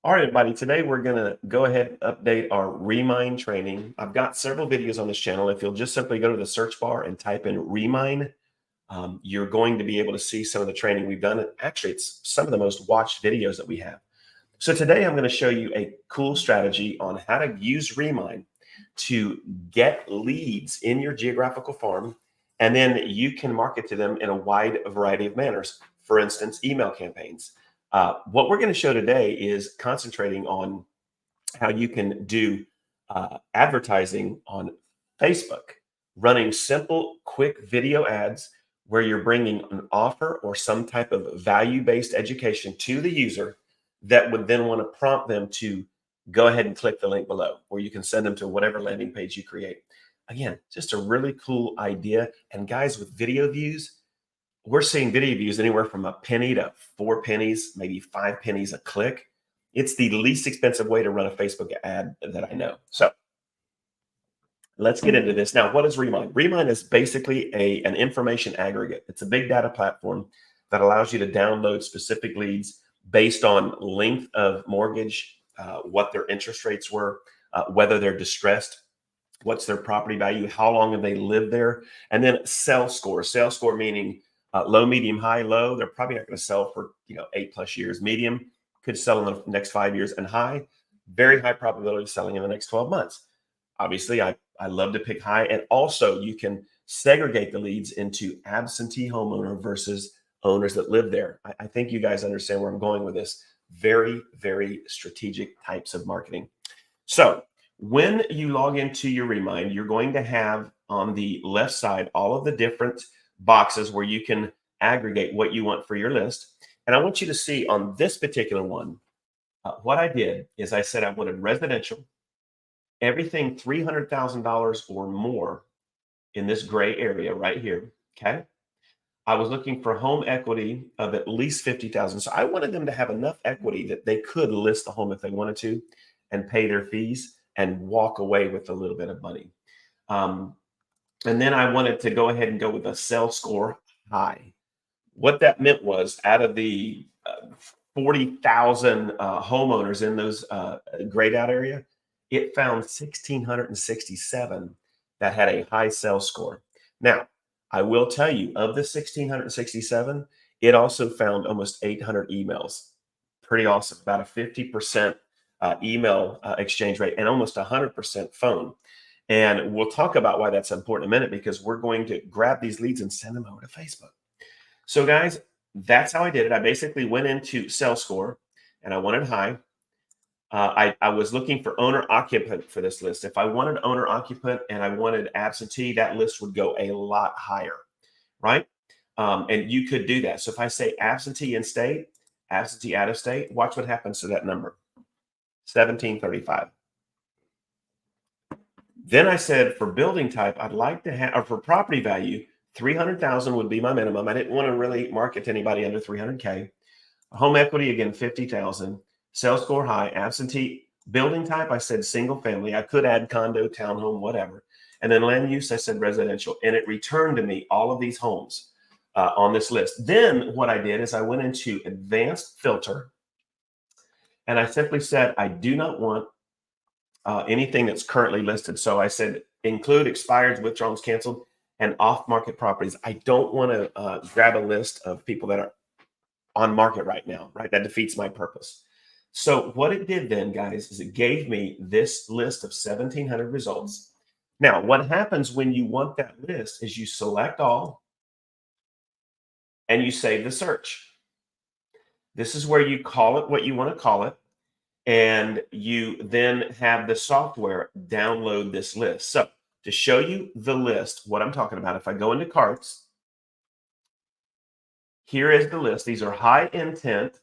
All right, everybody. Today we're going to go ahead and update our Remine training. I've got several videos on this channel. If you'll just simply go to the search bar and type in Remine, you're going to be able to see some of the training we've done. Actually, it's some of the most watched videos that we have. So today I'm going to show you a cool strategy on how to use Remine to get leads in your geographical farm, and then you can market to them in a wide variety of manners. For instance, email campaigns. What we're going to show today is concentrating on how you can do advertising on Facebook, running simple, quick video ads where you're bringing an offer or some type of value-based education to the user that would then want to prompt them to go ahead and click the link below, where you can send them to whatever landing page you create. Again, just a really cool idea. And guys, with video views, we're seeing video views anywhere from a penny to 4 pennies, maybe 5 pennies a click. It's the least expensive way to run a Facebook ad that I know. So let's get into this. Now, what is Remine? Remine is basically an information aggregate. It's a big data platform that allows you to download specific leads based on length of mortgage, what their interest rates were, whether they're distressed, what's their property value, how long have they lived there, and then sales score. Sales score meaning low, medium, high. Low, they're probably not going to sell for 8+ years. Medium, could sell in the next 5 years, and high, very high probability of selling in the next 12 months. Obviously, I love to pick high, and also you can segregate the leads into absentee homeowner versus owners that live there. I think you guys understand where I'm going with this. Very, very strategic types of marketing. So when you log into your Remine, you're going to have on the left side all of the different boxes where you can aggregate what you want for your list. And I want you to see on this particular one, what I did is I said I wanted residential, everything $300,000 or more in this gray area right here. Okay. I was looking for home equity of at least 50,000. So I wanted them to have enough equity that they could list the home if they wanted to and pay their fees and walk away with a little bit of money. And then I wanted to go ahead and go with a sell score high. What that meant was out of the 40,000 homeowners in those grayed out area, it found 1,667 that had a high sales score. Now, I will tell you, of the 1,667, it also found almost 800 emails. Pretty awesome. About a 50% email exchange rate and almost 100% phone. And we'll talk about why that's important in a minute, because we're going to grab these leads and send them over to Facebook. So guys, that's how I did it. I basically went into sales score and I wanted high. I was looking for owner occupant for this list. If I wanted owner occupant and I wanted absentee, that list would go a lot higher, right? And you could do that. So if I say absentee in state, absentee out of state, watch what happens to that number, 1735. Then I said for building type, I'd like to have, or for property value, 300,000 would be my minimum. I didn't want to really market to anybody under 300K. Home equity, again, 50,000. Sales score high. Absentee. Building type, I said single family. I could add condo, townhome, whatever. And then land use, I said residential. And it returned to me all of these homes on this list. Then what I did is I went into advanced filter and I simply said, I do not want anything that's currently listed. So I said, include expired, withdrawals, canceled, and off-market properties. I don't want to grab a list of people that are on market right now, right? That defeats my purpose. So what it did then, guys, is it gave me this list of 1,700 results. Now, what happens when you want that list is you select all and you save the search. This is where you call it what you want to call it. And you then have the software download this list. So to show you the list, what I'm talking about, if I go into carts, here is the list. These are high intent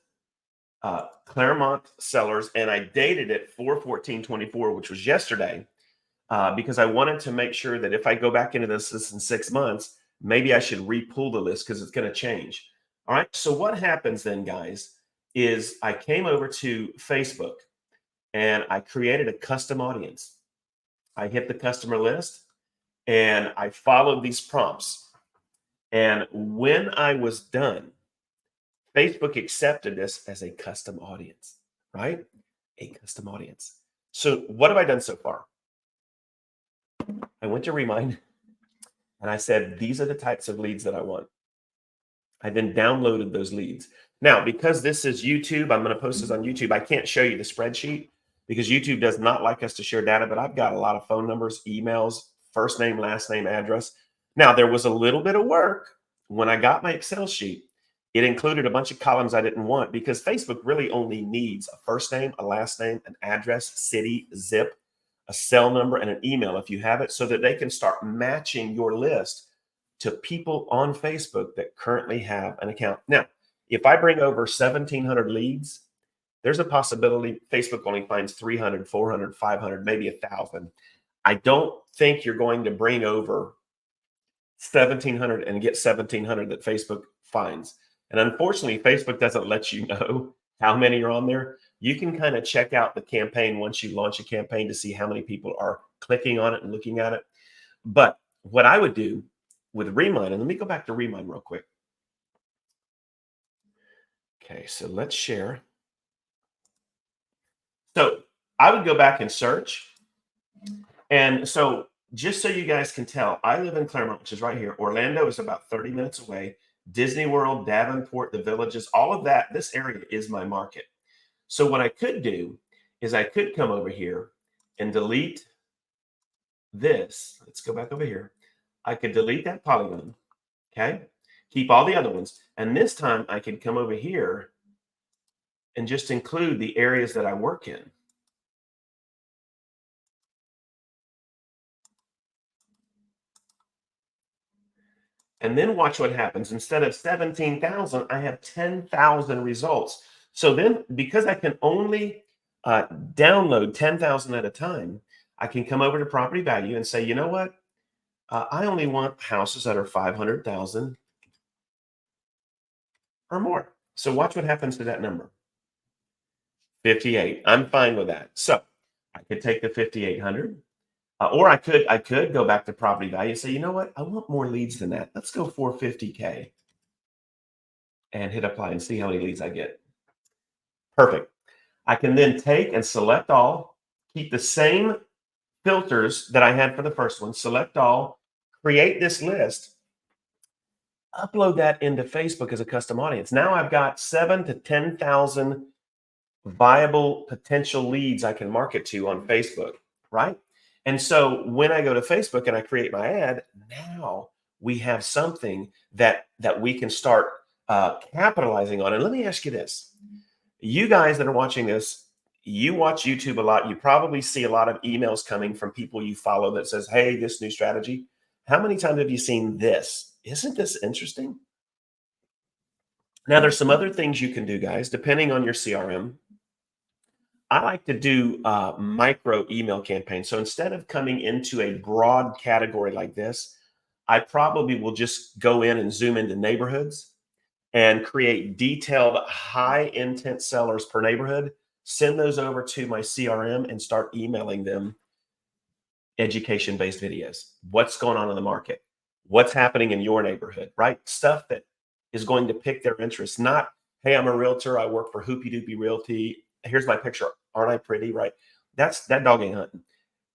Claremont sellers, and I dated it 4/14/24, which was yesterday, because I wanted to make sure that if I go back into this in 6 months, maybe I should repull the list because it's going to change. All right. So what happens then, guys, is I came over to Facebook and I created a custom audience. I hit the customer list and I followed these prompts. And when I was done, Facebook accepted this as a custom audience, right? a custom audience. So what have I done so far? I went to Remind and I said, these are the types of leads that I want. I then downloaded those leads. Now, because this is YouTube, I'm going to post this on YouTube. I can't show you the spreadsheet because YouTube does not like us to share data, but I've got a lot of phone numbers, emails, first name, last name, address. Now, there was a little bit of work when I got my Excel sheet. It included a bunch of columns I didn't want because Facebook really only needs a first name, a last name, an address, city, zip, a cell number, and an email if you have it, so that they can start matching your list to people on Facebook that currently have an account. Now, if I bring over 1,700 leads, there's a possibility Facebook only finds 300, 400, 500, maybe 1,000. I don't think you're going to bring over 1,700 and get 1,700 that Facebook finds. And unfortunately, Facebook doesn't let you know how many are on there. You can kind of check out the campaign once you launch a campaign to see how many people are clicking on it and looking at it. But what I would do with Remine, and let me go back to Remine real quick. Okay, so let's share. So I would go back and search. And so just so you guys can tell, I live in Claremont, which is right here. Orlando is about 30 minutes away. Disney World, Davenport, the Villages, all of that, this area is my market. So what I could do is I could come over here and delete this. Let's go back over here. I could delete that polygon, okay? Keep all the other ones. And this time I could come over here and just include the areas that I work in. And then watch what happens. Instead of 17,000, I have 10,000 results. So then, because I can only download 10,000 at a time, I can come over to property value and say, you know what? I only want houses that are 500,000 or more. So watch what happens to that number. 58. I'm fine with that. So I could take the 5,800. Or I could go back to property value and say, you know what? I want more leads than that. Let's go 450K and hit apply and see how many leads I get. Perfect. I can then take and select all, keep the same filters that I had for the first one, select all, create this list, upload that into Facebook as a custom audience. Now I've got 7 to 10,000 viable potential leads I can market to on Facebook, right? And so when I go to Facebook and I create my ad, now we have something that we can start capitalizing on. And let me ask you this: you guys that are watching this, you watch YouTube a lot. You probably see a lot of emails coming from people you follow that says, "Hey, this new strategy." How many times have you seen this? Isn't this interesting? Now, there's some other things you can do, guys, depending on your CRM. I like to do micro email campaigns. So instead of coming into a broad category like this, I probably will just go in and zoom into neighborhoods and create detailed high intent sellers per neighborhood, send those over to my CRM and start emailing them education based videos. What's going on in the market? What's happening in your neighborhood, right? Stuff that is going to pick their interest, not, hey, I'm a realtor. I work for Hoopy Doopy Realty. Here's my picture. Aren't I pretty? Right. That dog ain't hunting.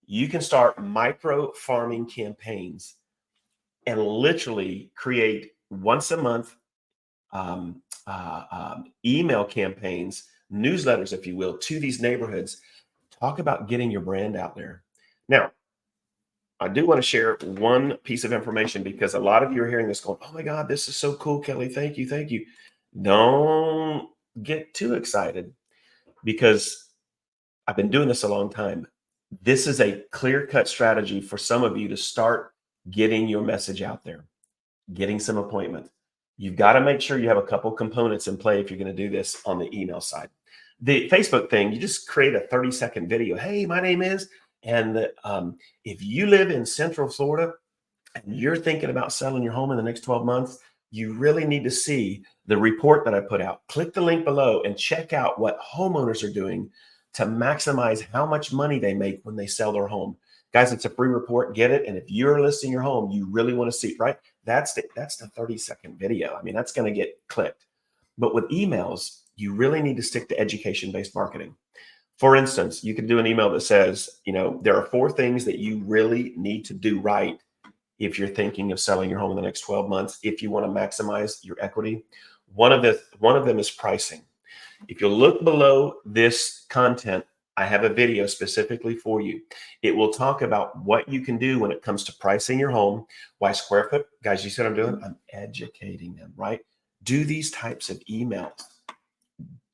You can start micro farming campaigns and literally create once a month email campaigns, newsletters, if you will, to these neighborhoods. Talk about getting your brand out there. Now, I do want to share one piece of information because a lot of you are hearing this going, oh my God, this is so cool, Kelly. Thank you. Thank you. Don't get too excited because I've been doing this a long time. This is a clear-cut strategy for some of you to start getting your message out there, getting some appointments. You've got to make sure you have a couple components in play if you're going to do this on the email side. The Facebook thing, you just create a 30-second video. Hey, my name is, and if you live in Central Florida and you're thinking about selling your home in the next 12 months, you really need to see the report that I put out. Click the link below and check out what homeowners are doing to maximize how much money they make when they sell their home. Guys, it's a free report. Get it. And if you're listing your home, you really want to see it, right? That's the 30-second video. I mean, that's going to get clicked. But with emails, you really need to stick to education-based marketing. For instance, you could do an email that says, there are 4 things that you really need to do right if you're thinking of selling your home in the next 12 months, if you want to maximize your equity. One of them is pricing. If you look below this content, I have a video specifically for you. It will talk about what you can do when it comes to pricing your home, why square foot. Guys, you see what I'm doing? I'm educating them, right? Do these types of emails.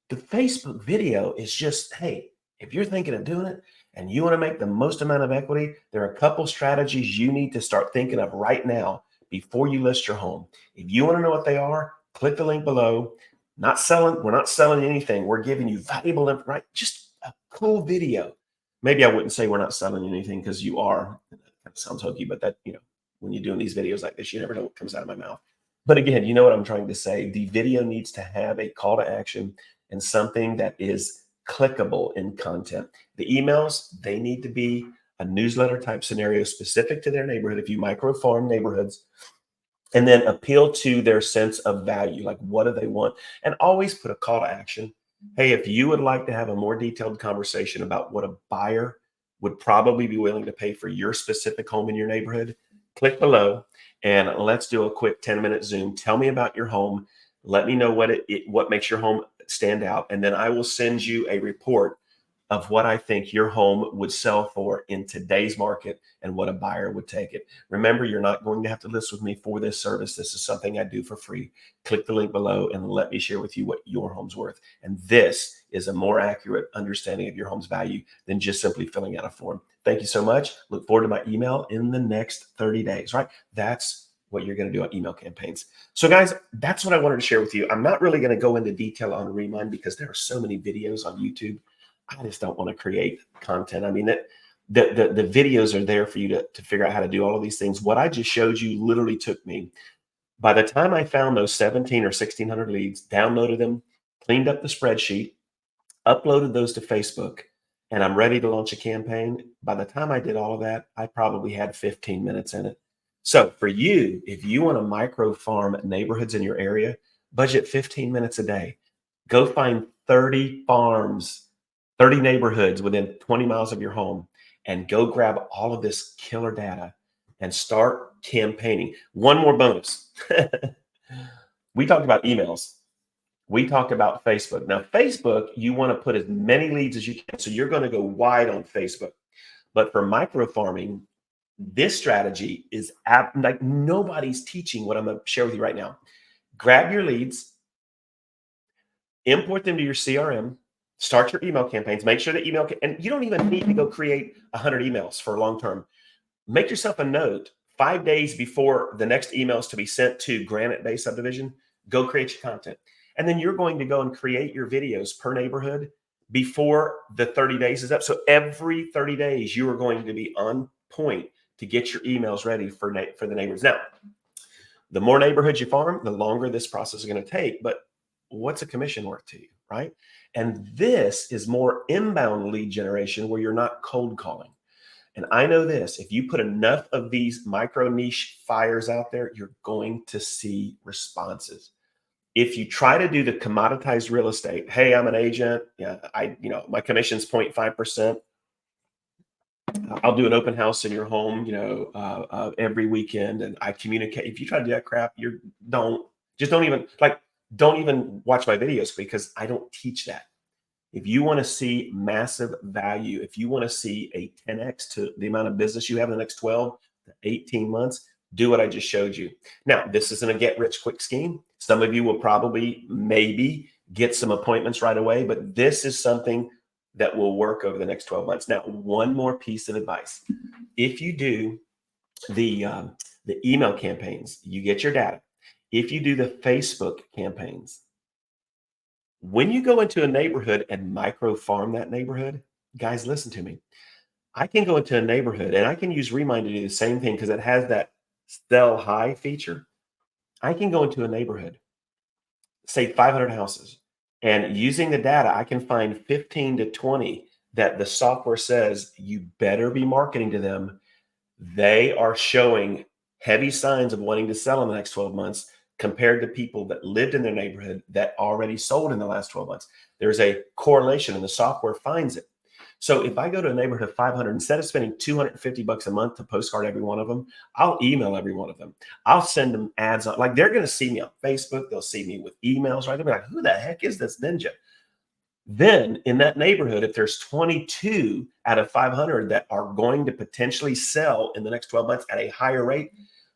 The Facebook video is just, hey, if you're thinking of doing it and you want to make the most amount of equity, there are a couple strategies you need to start thinking of right now before you list your home. If you want to know what they are, click the link below. We're not selling anything. We're giving you valuable information, right? Just a cool video. Maybe I wouldn't say we're not selling anything because you are. That sounds hokey, but when you're doing these videos like this, you never know what comes out of my mouth. But again, you know what I'm trying to say. The video needs to have a call to action and something that is clickable in content. The emails, they need to be a newsletter type scenario specific to their neighborhood. If you micro farm neighborhoods, and then appeal to their sense of value, like what do they want? And always put a call to action. Hey, if you would like to have a more detailed conversation about what a buyer would probably be willing to pay for your specific home in your neighborhood, click below and let's do a quick 10-minute Zoom. Tell me about your home. Let me know what makes your home stand out. And then I will send you a report of what I think your home would sell for in today's market and what a buyer would take it. Remember, you're not going to have to list with me for this service. This is something I do for free. Click the link below and let me share with you what your home's worth. And this is a more accurate understanding of your home's value than just simply filling out a form. Thank you so much. Look forward to my email in the next 30 days, right? That's what you're going to do on email campaigns. So guys, that's what I wanted to share with you. I'm not really going to go into detail on Remine because there are so many videos on YouTube. I just don't want to create content. I mean, the videos are there for you to figure out how to do all of these things. What I just showed you literally took me, by the time I found those 17 or 1600 leads, downloaded them, cleaned up the spreadsheet, uploaded those to Facebook, and I'm ready to launch a campaign. By the time I did all of that, I probably had 15 minutes in it. So for you, if you want to micro farm neighborhoods in your area, budget 15 minutes a day. Go find 30 farms, 30 neighborhoods within 20 miles of your home, and go grab all of this killer data and start campaigning. One more bonus. We talked about emails. We talked about Facebook. Now, Facebook, you want to put as many leads as you can. So you're going to go wide on Facebook. But for micro farming, this strategy is like nobody's teaching what I'm going to share with you right now. Grab your leads, import them to your CRM, start your email campaigns, make sure that and you don't even need to go create 100 emails for long term. Make yourself a note 5 days before the next emails to be sent to Granite Bay subdivision, go create your content. And then you're going to go and create your videos per neighborhood before the 30 days is up. So every 30 days, you are going to be on point to get your emails ready for the neighbors. Now, the more neighborhoods you farm, the longer this process is going to take. But what's a commission worth to you, right? And this is more inbound lead generation where you're not cold calling. And I know this, if you put enough of these micro niche fires out there, you're going to see responses. If you try to do the commoditized real estate, hey, I'm an agent, my commission's 0.5%. I'll do an open house in your home, every weekend, and I communicate. If you try to do that crap, don't even watch my videos because I don't teach that. If you want to see massive value, if you want to see a 10x to the amount of business you have in the next 12 to 18 months, do what I just showed you. Now, this isn't a get rich quick scheme. Some of you will probably maybe get some appointments right away, but this is something that will work over the next 12 months. Now, one more piece of advice. If you do the email campaigns, you get your data. If you do the Facebook campaigns, when you go into a neighborhood and micro farm that neighborhood, guys, listen to me. I can go into a neighborhood and I can use Remine to do the same thing because it has that sell high feature. I can go into a neighborhood, say 500 houses, and using the data, I can find 15 to 20 that the software says you better be marketing to them. They are showing heavy signs of wanting to sell in the next 12 months. compared to people that lived in their neighborhood that already sold in the last 12 months. There's a correlation and the software finds it. So if I go to a neighborhood of 500, instead of spending 250 bucks a month to postcard every one of them, I'll email every one of them. I'll send them ads on, like they're going to see me on Facebook. They'll see me with emails, right? They'll be like, who the heck is this ninja? Then in that neighborhood, if there's 22 out of 500 that are going to potentially sell in the next 12 months at a higher rate,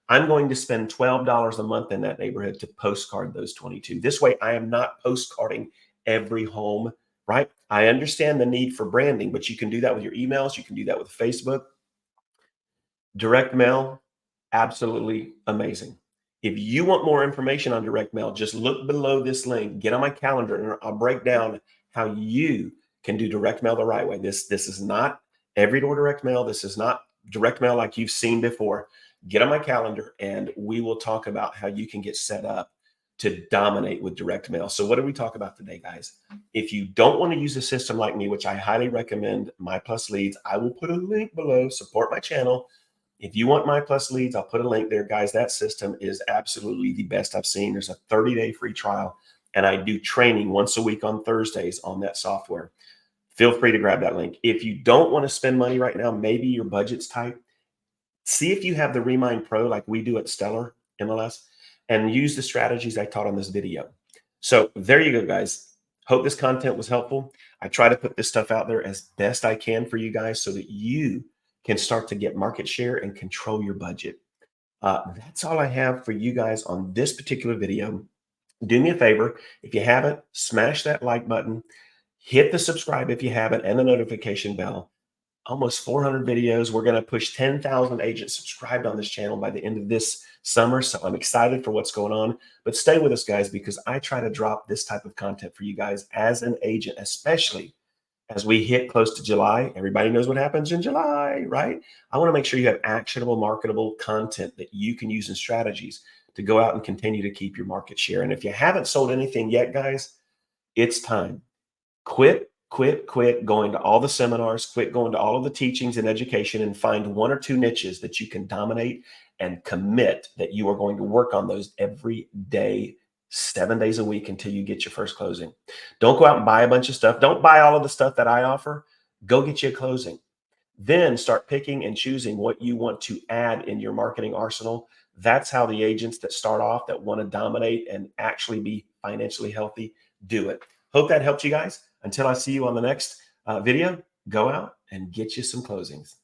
I'm going to spend $12 a month in that neighborhood to postcard those 22. This way, I am not postcarding every home, right? I understand the need for branding, but you can do that with your emails. You can do that with Facebook. Direct mail, absolutely amazing. If you want more information on direct mail, just look below this link, get on my calendar, and I'll break down how you can do direct mail the right way. This is not every door direct mail. This is not direct mail like you've seen before. Get on my calendar and we will talk about how you can get set up to dominate with direct mail. So what did we talk about today, guys? If you don't want to use a system like me, which I highly recommend, My Plus Leads, I will put a link below. Support my channel. If you want My Plus Leads, I'll put a link there, guys. That system is absolutely the best I've seen. There's a 30-day free trial, and I do training once a week on Thursdays on that software. Feel free to grab that link. If you don't want to spend money right now, maybe your budget's tight, see if you have the Remine Pro like we do at Stellar MLS and use the strategies I taught on this video. So there you go, guys. Hope this content was helpful. I try to put this stuff out there as best I can for you guys so that you can start to get market share and control your budget. That's all I have for you guys on this particular video. Do me a favor, if you haven't, smash that like button, hit the subscribe if you haven't, and the notification bell. Almost 400 videos. We're going to push 10,000 agents subscribed on this channel by the end of this summer. So I'm excited for what's going on. But stay with us, guys, because I try to drop this type of content for you guys as an agent, especially as we hit close to July. Everybody knows what happens in July, right? I want to make sure you have actionable, marketable content that you can use in strategies to go out and continue to keep your market share. And if you haven't sold anything yet, guys, it's time. Quit going to all the seminars, quit going to all of the teachings and education, and find one or two niches that you can dominate and commit that you are going to work on those every day, 7 days a week until you get your first closing. Don't go out and buy a bunch of stuff. Don't buy all of the stuff that I offer. Go get you a closing. Then start picking and choosing what you want to add in your marketing arsenal. That's how the agents that start off that want to dominate and actually be financially healthy do it. Hope that helped you guys. Until I see you on the next video, go out and get you some closings.